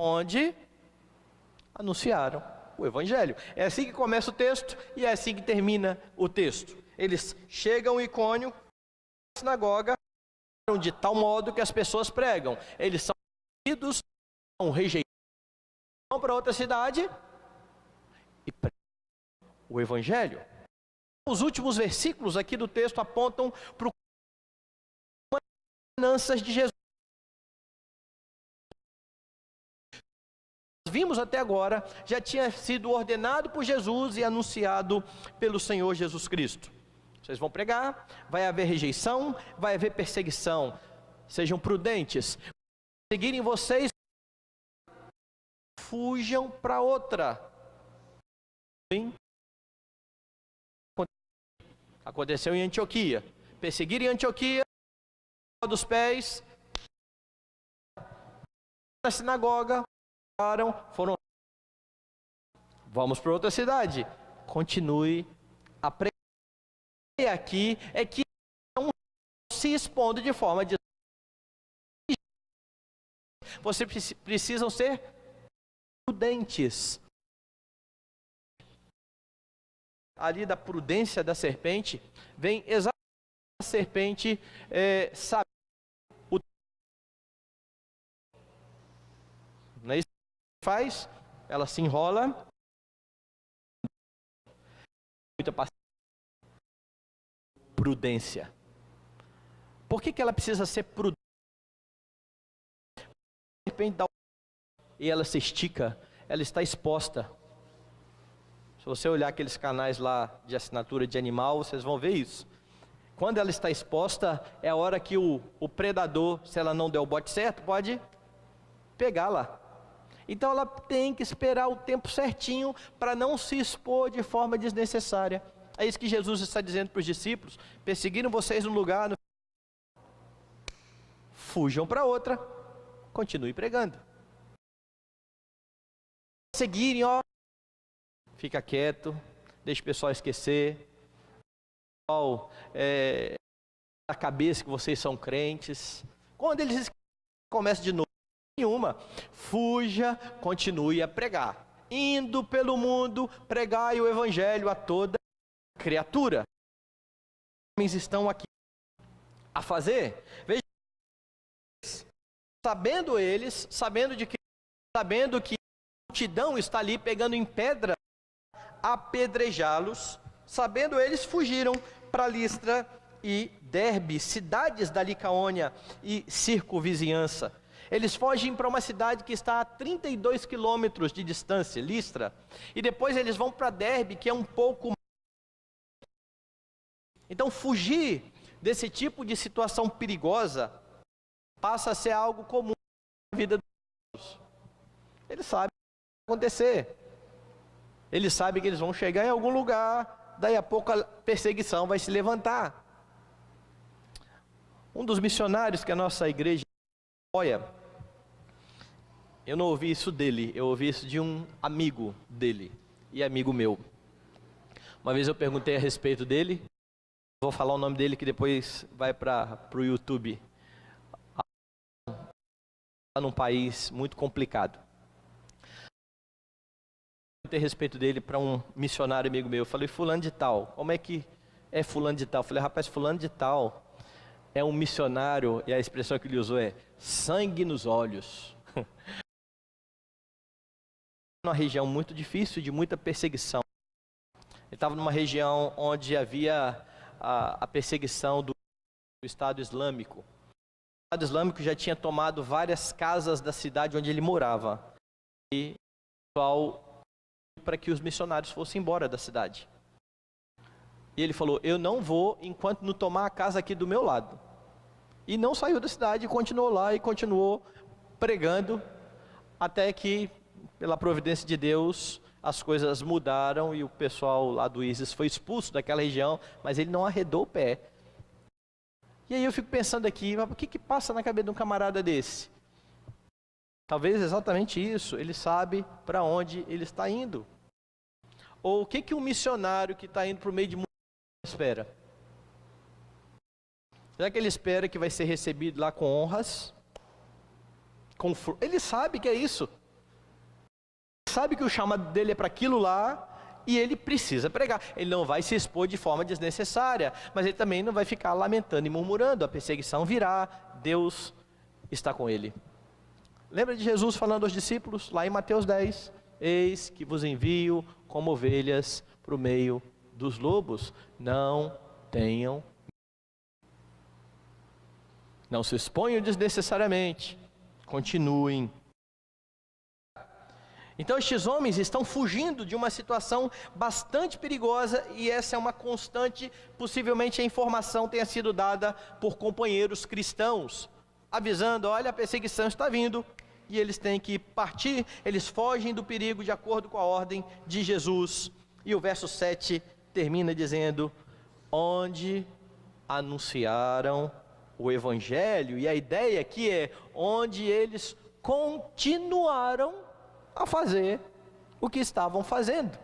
onde anunciaram o Evangelho. É assim que começa o texto e é assim que termina o texto. Eles chegam em Icônio, na sinagoga, de tal modo que as pessoas pregam. Eles são recebidos, são rejeitados, vão para outra cidade e pregam o Evangelho. Os últimos versículos aqui do texto apontam para as ordenanças de Jesus. Vimos até agora, já tinha sido ordenado por Jesus e anunciado pelo Senhor Jesus Cristo. Vocês vão pregar, vai haver rejeição, vai haver perseguição. Sejam prudentes. Seguirem vocês, fujam para outra. Aconteceu em Antioquia. Perseguiram em Antioquia, dos pés, na sinagoga, foram. Vamos para outra cidade. Continue a pregar. E aqui é que não se expondo de forma de. Vocês precisam ser prudentes. Ali da prudência da serpente, vem exatamente a serpente saber o. Não é isso que faz? Ela se enrola. Muita paciência. Prudência. Por que ela precisa ser prudente? A serpente dá e ela se estica, ela está exposta. Se você olhar aqueles canais lá de assinatura de animal, vocês vão ver isso. Quando ela está exposta, é a hora que o predador, se ela não der o bote certo, pode pegá-la. Então ela tem que esperar o tempo certinho para não se expor de forma desnecessária. É isso que Jesus está dizendo para os discípulos. Perseguiram vocês num lugar, fujam para outra, continue pregando. Seguirem, ó, fica quieto, deixa o pessoal esquecer, a cabeça que vocês são crentes. Quando eles esquecem, começa de novo. Nenhuma, fuja, continue a pregar. Indo pelo mundo, pregai o evangelho a toda criatura. Os homens estão aqui a fazer. Veja, sabendo que a multidão está ali pegando em pedra, apedrejá-los, sabendo eles, fugiram para Listra e Derbe, cidades da Licaônia e circunvizinhança. Eles fogem para uma cidade que está a 32 quilômetros de distância, Listra, e depois eles vão para Derbe, que é um pouco. Então fugir desse tipo de situação perigosa passa a ser algo comum na vida dos. Eles sabem o que vai acontecer. Eles sabem que eles vão chegar em algum lugar, daí a pouco a perseguição vai se levantar. Um dos missionários que a nossa igreja apoia, eu não ouvi isso dele, eu ouvi isso de um amigo dele e amigo meu. Uma vez eu perguntei a respeito dele, vou falar o nome dele que depois vai para o YouTube. Está num país muito complicado. Eu perguntei a respeito dele para um missionário amigo meu. Eu falei, fulano de tal, como é que é fulano de tal? Eu falei, rapaz, fulano de tal é um missionário, e a expressão que ele usou é sangue nos olhos. Uma região muito difícil, de muita perseguição. Ele estava numa região onde havia a perseguição do Estado Islâmico. O Estado Islâmico já tinha tomado várias casas da cidade onde ele morava. E o pessoal para que os missionários fossem embora da cidade. E ele falou, eu não vou enquanto não tomar a casa aqui do meu lado. E não saiu da cidade, continuou lá e continuou pregando, até que, pela providência de Deus, as coisas mudaram e o pessoal lá do ISIS foi expulso daquela região, mas ele não arredou o pé. E aí eu fico pensando aqui, mas o que passa na cabeça de um camarada desse? Talvez exatamente isso, ele sabe para onde ele está indo. Ou o que um missionário que está indo para o meio de mundo espera? Será que ele espera que vai ser recebido lá com honras? Ele sabe que é isso. Ele sabe que o chamado dele é para aquilo lá e ele precisa pregar. Ele não vai se expor de forma desnecessária, mas ele também não vai ficar lamentando e murmurando. A perseguição virá, Deus está com ele. Lembra de Jesus falando aos discípulos, lá em Mateus 10, eis que vos envio como ovelhas para o meio dos lobos. Não tenham, não se exponham desnecessariamente, continuem. Então estes homens estão fugindo de uma situação bastante perigosa, e essa é uma constante. Possivelmente a informação tenha sido dada por companheiros cristãos, avisando: olha, a perseguição está vindo, e eles têm que partir. Eles fogem do perigo de acordo com a ordem de Jesus. E o verso 7 termina dizendo: onde anunciaram o Evangelho. E a ideia aqui é onde eles continuaram a fazer o que estavam fazendo,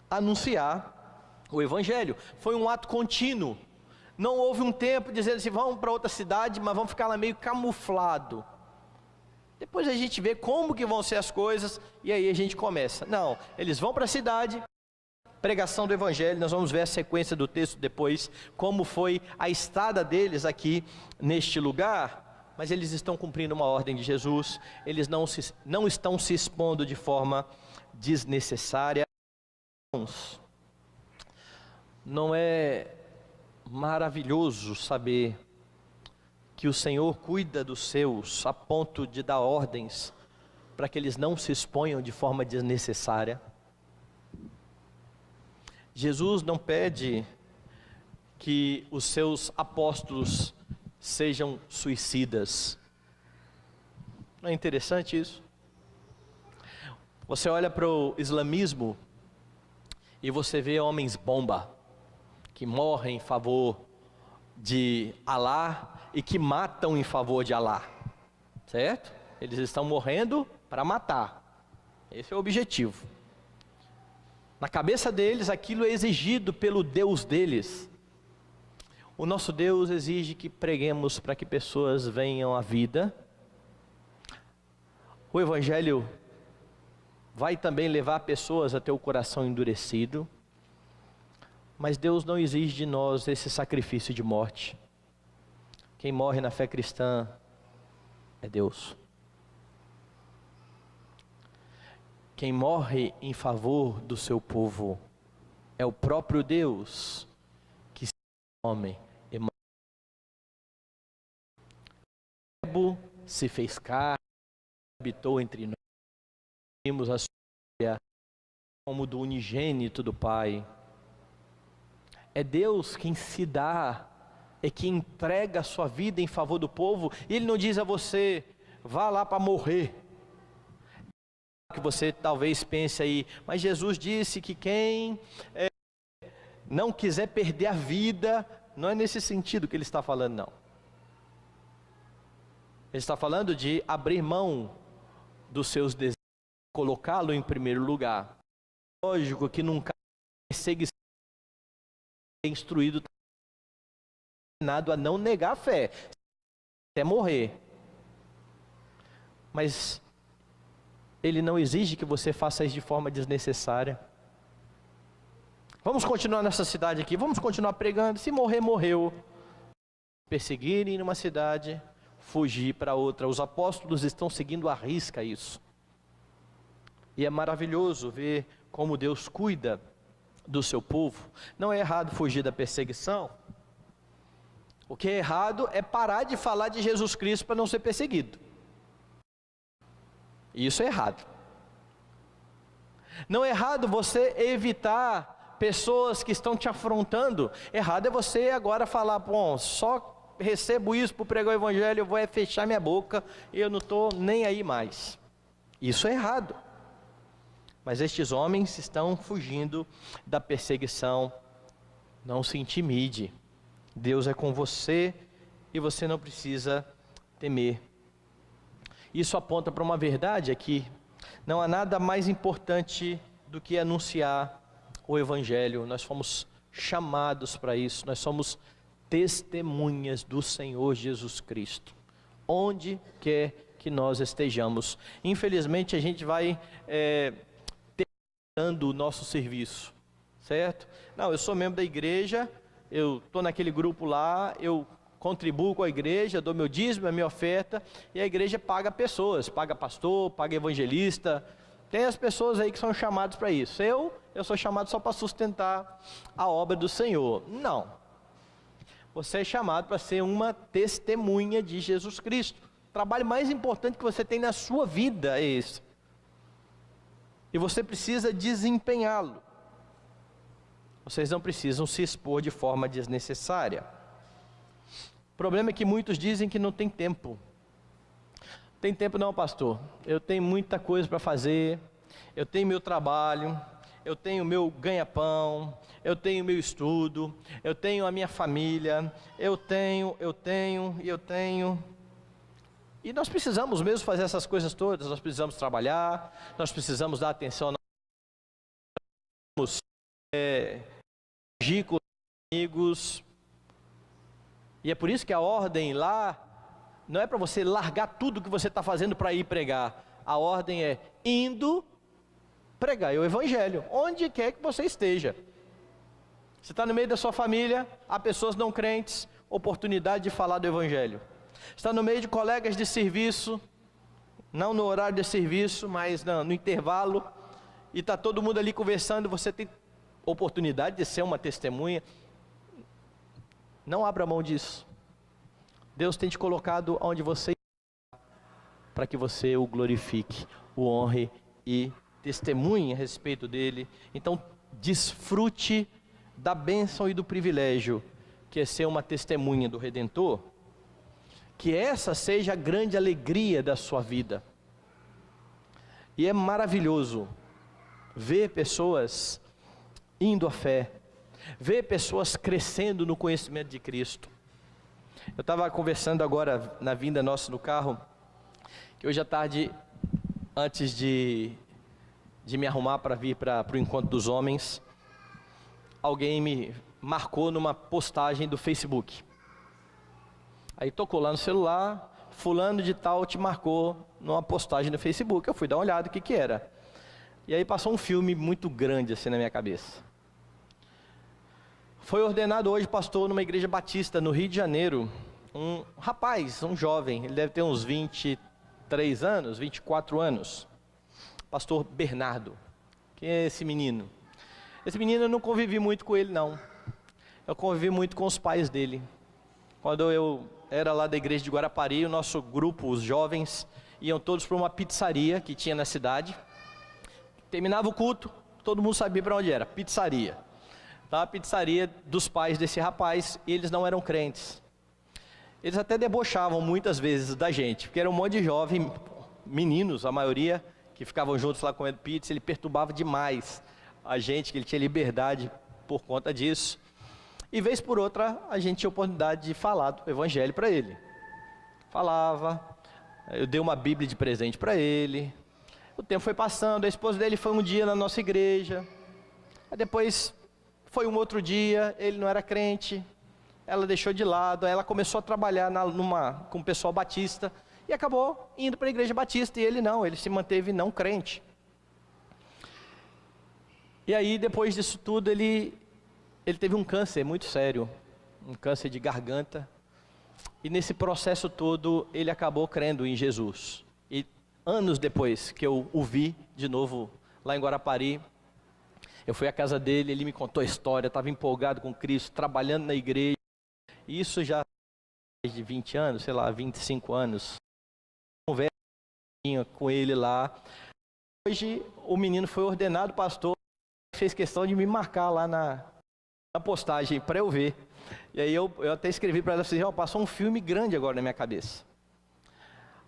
anunciar o Evangelho. Foi um ato contínuo. Não houve um tempo dizendo assim: vamos para outra cidade, mas vamos ficar lá meio camuflado, depois a gente vê como que vão ser as coisas, e aí a gente começa. Não, eles vão para a cidade, pregação do Evangelho. Nós vamos ver a sequência do texto depois, como foi a estada deles aqui neste lugar. Mas eles estão cumprindo uma ordem de Jesus, eles não estão se expondo de forma desnecessária. Não é maravilhoso saber que o Senhor cuida dos seus a ponto de dar ordens para que eles não se exponham de forma desnecessária? Jesus não pede que os seus apóstolos sejam suicidas. Não é interessante isso? Você olha para o islamismo e você vê homens bomba, que morrem em favor de Alá e que matam em favor de Alá, certo? Eles estão morrendo para matar, esse é o objetivo. Na cabeça deles aquilo é exigido pelo Deus deles. O nosso Deus exige que preguemos para que pessoas venham à vida. O Evangelho vai também levar pessoas a ter o coração endurecido, mas Deus não exige de nós esse sacrifício de morte. Quem morre na fé cristã é Deus. Quem morre em favor do seu povo é o próprio Deus, que se fez homem. O Verbo se fez carne, habitou entre nós. Vimos a sua glória como do unigênito do Pai. É Deus quem se dá, é quem entrega a sua vida em favor do povo. E Ele não diz a você: vá lá para morrer. Que você talvez pense aí, mas Jesus disse que quem não quiser perder a vida, não é nesse sentido que Ele está falando, não. Ele está falando de abrir mão dos seus desejos, colocá-lo em primeiro lugar. Lógico que num caso de perseguição, é instruído a não negar a fé, até morrer. Mas Ele não exige que você faça isso de forma desnecessária. Vamos continuar nessa cidade aqui, vamos continuar pregando. Se morrer, morreu. Perseguirem numa cidade, fugir para outra. Os apóstolos estão seguindo à risca isso. E é maravilhoso ver como Deus cuida do seu povo. Não é errado fugir da perseguição. O que é errado é parar de falar de Jesus Cristo para não ser perseguido. Isso é errado. Não é errado você evitar pessoas que estão te afrontando. Errado é você agora falar: bom, só recebo isso para pregar o Evangelho, eu vou fechar minha boca e eu não estou nem aí mais. Isso é errado. Mas estes homens estão fugindo da perseguição. Não se intimide. Deus é com você e você não precisa temer. Isso aponta para uma verdade aqui: não há nada mais importante do que anunciar o Evangelho. Nós fomos chamados para isso, nós somos testemunhas do Senhor Jesus Cristo, onde quer que nós estejamos. Infelizmente a gente vai terminando o nosso serviço, certo? Não, eu sou membro da igreja, eu estou naquele grupo lá, eu contribuo com a igreja, dou meu dízimo, a minha oferta, e a igreja paga pessoas, paga pastor, paga evangelista, Tem as pessoas aí que são chamadas para isso. Eu sou chamado só para sustentar a obra do Senhor. Não. Você é chamado para ser uma testemunha de Jesus Cristo. O trabalho mais importante que você tem na sua vida é esse. E você precisa desempenhá-lo. Vocês não precisam se expor de forma desnecessária. O problema é que muitos dizem que não tem tempo. Tem tempo não, pastor. Eu tenho muita coisa para fazer. Eu tenho meu trabalho. Eu tenho meu ganha-pão. Eu tenho meu estudo. Eu tenho a minha família. Eu tenho. E nós precisamos mesmo fazer essas coisas todas. Nós precisamos trabalhar. Nós precisamos dar atenção. Nós precisamos agir com os amigos. E é por isso que a ordem lá não é para você largar tudo que você está fazendo para ir pregar. A ordem é indo pregar o Evangelho, onde quer que você esteja. Você está no meio da sua família, há pessoas não crentes, oportunidade de falar do Evangelho. Está no meio de colegas de serviço, não no horário de serviço, mas no intervalo, e está todo mundo ali conversando, você tem oportunidade de ser uma testemunha. Não abra mão disso. Deus tem te colocado onde você está, para que você o glorifique, o honre e testemunhe a respeito dele. Então, desfrute da bênção e do privilégio, que é ser uma testemunha do Redentor. Que essa seja a grande alegria da sua vida. E é maravilhoso ver pessoas indo à fé, ver pessoas crescendo no conhecimento de Cristo. Eu estava conversando agora na vinda nossa no carro, que hoje à tarde, antes de me arrumar para vir para o encontro dos homens, alguém me marcou numa postagem do Facebook. Aí tocou lá no celular, fulano de tal te marcou numa postagem no Facebook. Eu fui dar uma olhada o que era. E aí passou um filme muito grande assim na minha cabeça. Foi ordenado hoje pastor numa igreja batista no Rio de Janeiro, um rapaz, um jovem, ele deve ter uns 23 anos, 24 anos, pastor Bernardo. Quem é esse menino? Esse menino eu não convivi muito com ele não, eu convivi muito com os pais dele. Quando eu era lá da igreja de Guarapari, o nosso grupo, os jovens, iam todos para uma pizzaria que tinha na cidade. Terminava o culto, todo mundo sabia para onde era, pizzaria. A pizzaria dos pais desse rapaz, e eles não eram crentes. Eles até debochavam muitas vezes da gente, porque era um monte de jovem, meninos, a maioria, que ficavam juntos lá comendo pizza. Ele perturbava demais a gente, que ele tinha liberdade por conta disso. E vez por outra, a gente tinha oportunidade de falar do Evangelho para ele. Falava, eu dei uma Bíblia de presente para ele. O tempo foi passando, a esposa dele foi um dia na nossa igreja. Aí depois foi um outro dia, ele não era crente, ela deixou de lado, aí ela começou a trabalhar com o pessoal batista, e acabou indo para a igreja batista, e ele não, ele se manteve não crente. E aí depois disso tudo, ele teve um câncer muito sério, um câncer de garganta, e nesse processo todo, ele acabou crendo em Jesus. E anos depois que eu o vi de novo lá em Guarapari, eu fui à casa dele, ele me contou a história, estava empolgado com Cristo, trabalhando na igreja. Isso já há mais de 20 anos, sei lá, 25 anos. Conversa com ele lá. Hoje o menino foi ordenado pastor, fez questão de me marcar lá na postagem para eu ver. E aí eu até escrevi para ela, assim, passou um filme grande agora na minha cabeça.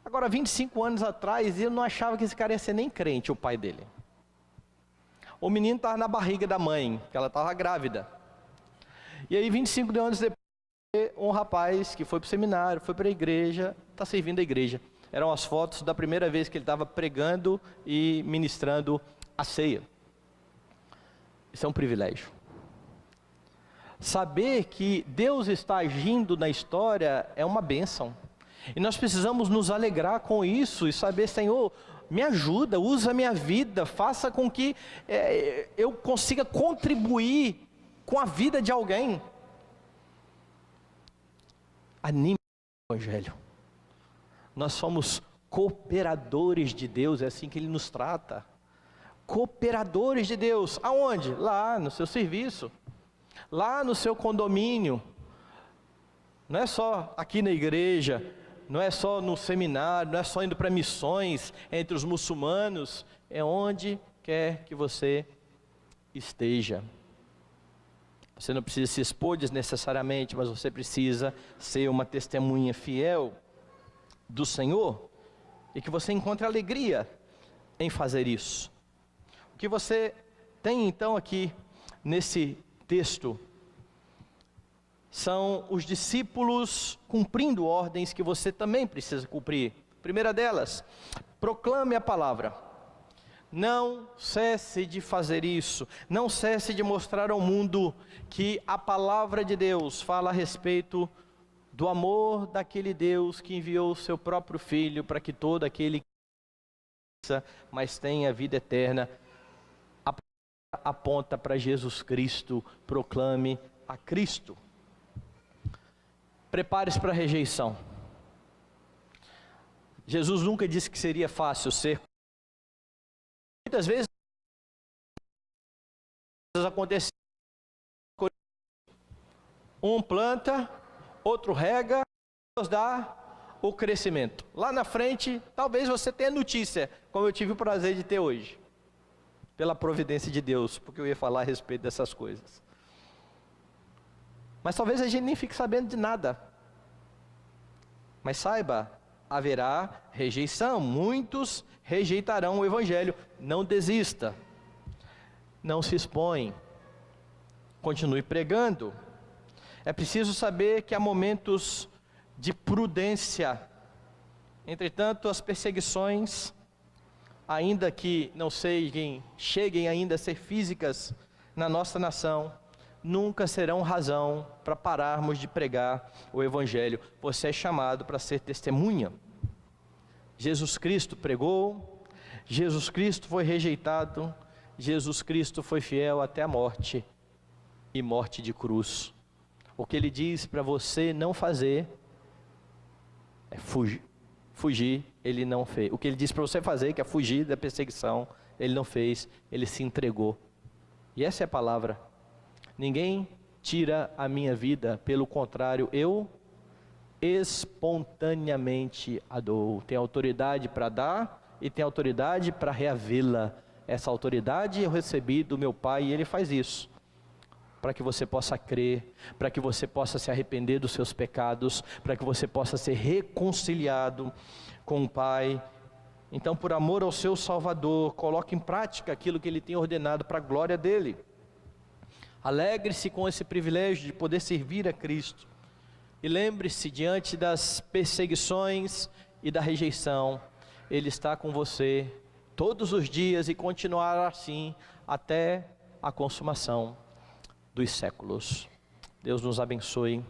Agora, 25 anos atrás, eu não achava que esse cara ia ser nem crente, o pai dele. O menino estava na barriga da mãe, que ela estava grávida. E aí, 25 anos depois, um rapaz que foi para o seminário, foi para a igreja, está servindo a igreja. Eram as fotos da primeira vez que ele estava pregando e ministrando a ceia. Isso é um privilégio. Saber que Deus está agindo na história é uma bênção. E nós precisamos nos alegrar com isso e saber, Senhor, me ajuda, usa a minha vida, faça com que eu consiga contribuir com a vida de alguém. Anime o Evangelho. Nós somos cooperadores de Deus, é assim que Ele nos trata. cooperadores de Deus. Aonde? Lá no seu serviço, lá no seu condomínio. Não é só aqui na igreja, não é só no seminário, não é só indo para missões entre os muçulmanos, é onde quer que você esteja. Você não precisa se expor desnecessariamente, mas você precisa ser uma testemunha fiel do Senhor, e que você encontre alegria em fazer isso. O que você tem então aqui nesse texto são os discípulos cumprindo ordens que você também precisa cumprir. Primeira delas, proclame a palavra. Não cesse de fazer isso. Não cesse de mostrar ao mundo que a palavra de Deus fala a respeito do amor daquele Deus que enviou o seu próprio Filho para que todo aquele que mas tenha vida eterna. Aponta para Jesus Cristo, proclame a Cristo. Prepare-se para a rejeição. Jesus nunca disse que seria fácil ser. Muitas vezes acontece, um planta, outro rega, Deus dá o crescimento. Lá na frente, talvez você tenha notícia, como eu tive o prazer de ter hoje, pela providência de Deus, porque eu ia falar a respeito dessas coisas. Mas talvez a gente nem fique sabendo de nada. Mas saiba, haverá rejeição, muitos rejeitarão o Evangelho. Não desista, não se expõe, continue pregando. É preciso saber que há momentos de prudência. Entretanto, as perseguições, ainda que não cheguem ainda a ser físicas na nossa nação, nunca serão razão para pararmos de pregar o Evangelho. Você é chamado para ser testemunha. Jesus Cristo pregou, Jesus Cristo foi rejeitado, Jesus Cristo foi fiel até a morte, e morte de cruz. O que Ele diz para você não fazer, é fugir, Ele não fez. O que Ele diz para você fazer, que é fugir da perseguição, Ele não fez, Ele se entregou. E essa é a palavra. Ninguém tira a minha vida, pelo contrário, eu espontaneamente a dou. Tem autoridade para dar e tem autoridade para reavê-la. Essa autoridade eu recebi do meu Pai e Ele faz isso, para que você possa crer, para que você possa se arrepender dos seus pecados, para que você possa ser reconciliado com o Pai. Então, por amor ao seu Salvador, coloque em prática aquilo que Ele tem ordenado para a glória dEle. Alegre-se com esse privilégio de poder servir a Cristo. E lembre-se, diante das perseguições e da rejeição, Ele está com você todos os dias e continuará assim até a consumação dos séculos. Deus nos abençoe.